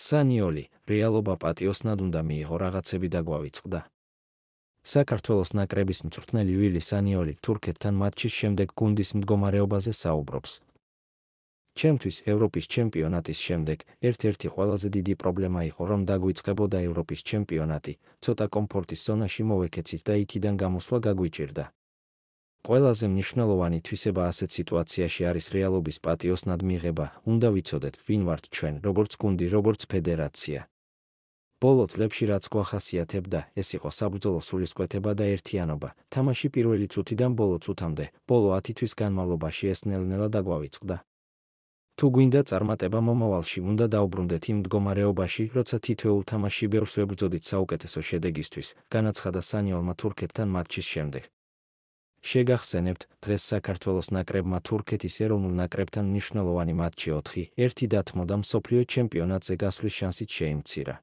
სანიოლი, რეალობა პატიოსნად უნდა მიიღო რაღაცები და გვავიწყდა. საქართველოს ნაკრების მწვრთნელი ვილი სანიოლი თურქეთთან მატჩის შემდეგ გუნდის მდგომარეობაზე საუბრობს. ჩემთვის ევროპის ჩემპიონატის შემდეგ ერთ-ერთი ყველაზე დიდი პრობლემა იყო, რომ დაგვიწყებოდა ევროპის ჩემპიონატი, ცოტა კომფორტის ზონაში მოვექეცით და იქიდან გამოსვლა გაგვიჭირდა. ყველაზე მნიშვნელოვანი თვისება ასეთ სიტუაციაში არის რეალობის პატიოსნად მიღება, უნდა ვიცოდეთ, ვინ ვართ ჩვენ, როგორც გუნდი, როგორც ფედერაცია. ბოლო წლებში რაც გვახასიათებდა, ეს იყო საბრძოლო სულისკვეთება და ერთიანობა, თამაში პირველი წუთიდან ბოლო წუთამდე, ბოლო 10 თვის განმავლობაში ეს ნელ-ნელა დაგვავიწყდა. თუ გვინდა წარმატება მომავალში, უნდა დაუბრუნდეთ იმ მდგომარეობაში, როცა თითოეულ თამაშში ბევრს ვებრძოდით საუკეთესო შედეგისთვის, განაცხადა სანიოლმა თურქეთთან მატჩის შემდეგ. შეგახსენებთ, დღეს საქართველოს ნაკრებმა თურქეთის ეროვნულ ნაკრებთან მნიშვნელოვანი მატჩი 4-1 დათმო და მსოფლიო ჩემპიონატზე გასვლის შანსიც შეიმცირა.